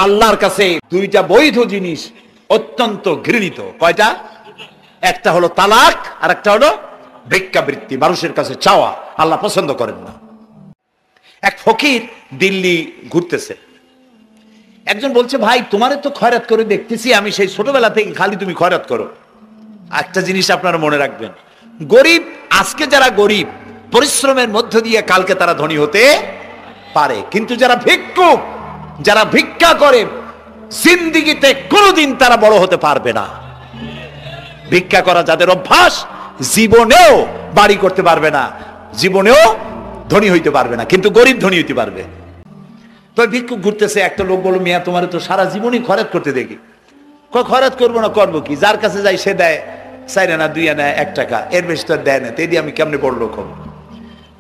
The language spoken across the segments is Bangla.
আল্লাহর কাছে দুইটা বৈধ জিনিস অত্যন্ত ঘৃণিত। কয়টা? একটা হলো তালাক, আর একটা হলো ভিক্ষাবৃত্তি, মানুষের কাছে চাওয়া। আল্লাহ পছন্দ করেন না। এক ফকির দিল্লি ঘুরতেছে, একজন বলছে, ভাই তোমারে তো খয়রাত করে দেখতেছি আমি সেই ছোটবেলা থেকে, খালি তুমি খয়রাত করো। একটা জিনিস আপনারা মনে রাখবেন, গরিব, আজকে যারা গরিব পরিশ্রমের মধ্য দিয়ে কালকে তারা ধনী হতে পারে, কিন্তু যারা ভিক্ষুক, যারা ভিক্ষা করে, জিন্দেগিতে কোনোদিন তারা বড় হতে পারবে না। ভিক্ষা করা যাদের অভ্যাস, জীবনেও বাড়ি করতে পারবে না, জীবনেও ধনী হইতে পারবে না, কিন্তু গরিব ধনী হইতে পারবে। তো ভিক্ষুক ঘুরতেছে, একটা লোক বলল, মিয়া তোমার তো সারা জীবনই খরচ করতে দেখি। খরচ করবো না, করবো কি? যার কাছে যাই সে দেয় 4 আনা 2 আনা 1 টাকা, এর বেশি তো দেয় না, তেদি আমি কেমনে বড় লোক হবো?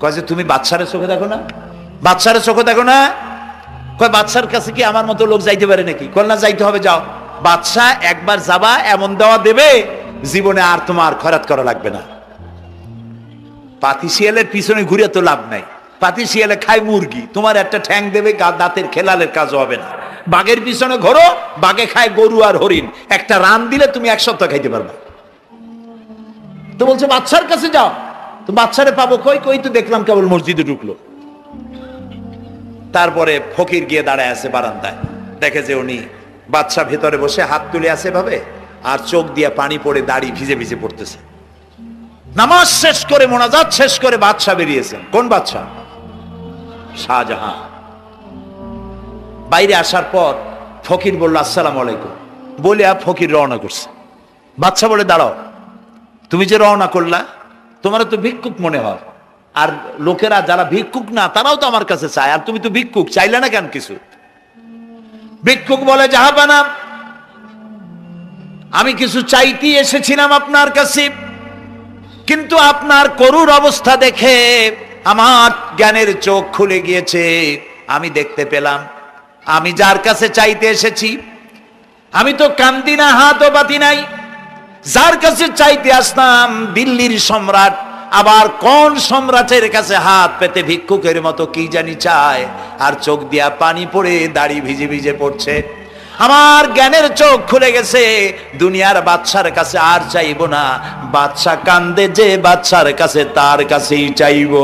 কয় যে তুমি বাদশার চোখে দেখো না, বাদশার চোখে দেখো না। কয় বাদশার কাছে কি আমার মতো লোক যাইতে পারে নাকি? কল না, যাইতে হবে, যাও। বাদশাহ একবার যাবা, এমন দেওয়া দেবে জীবনে আর তোমার খরচ করা লাগবে না। পাতি শিয়ালের পিছনে ঘুরে তো লাভ নাই, পাতি শিয়ালে খায় মুরগি, তোমার একটা ঠ্যাং দেবে, দাঁতের খেলালের কাজ হবে না। বাঘের পিছনে ঘোরো, বাঘে খায় গরু আর হরিণ, একটা রান দিলে তুমি 1 সপ্তাহ খাইতে পারবে। তো বলছে বাদশার কাছে যাও। তো বাদশারে পাবো কই? কই তো দেখলাম কেবল মসজিদে ঢুকলো। তারপরে ফকির গিয়ে দাঁড়ায় আছে বারান্দায়, দেখে যে উনি বাদশা ভেতরে বসে হাত তুলে আছে ভাবে, আর চোখ দিয়ে পানি পড়ে দাড়ি ভিজে ভিজে পড়তেছে। নামাজ শেষ করে, মোনাজাত শেষ করে বাদশা বেরিয়েছেন। কোন বাদশা? শাহজাহান। বাইরে আসার পর ফকির বলল, আসসালামু আলাইকুম বলে ফকির রওনা করছে। বাদশা বলে, দাঁড়াও, তুমি যে রওনা করলা, তোমার তো ভিক্ষুক মনে হয়, আর লোকেরা যারা ভিক্ষুক না তারাও তো আমার কাছে চায়, আর তুমি তো ভিক্ষুক, চাইলে না কেন কিছু? ভিক্ষুক বলে, জাহাপানা, আমি কিছু চাইতে এসেছিলাম আপনার কাছে, কিন্তু আপনার করুণ অবস্থা দেখে আমার জ্ঞানের চোখ খুলে গিয়েছে। আমি দেখতে পেলাম আমি যার কাছে চাইতে এসেছি, আমি তো কান্দি না, হাতও পাতি নাই। যার কাছে চাইতে আসলাম দিল্লির সম্রাট, আবার কোন সম্রাটের কাছে হাত পেতে ভিক্ষুকের মতো কি জানি চায়, আর চোখ দিয়া পানি পড়ে দাড়ি ভিজে ভিজে পড়ছে। আমার জ্ঞানের চোখ খুলে গেছে, দুনিয়ার বাদশার কাছে আর চাইবো না। বাদশা কান্দে যে বাদশার কাছে, তার কাছেই চাইবো।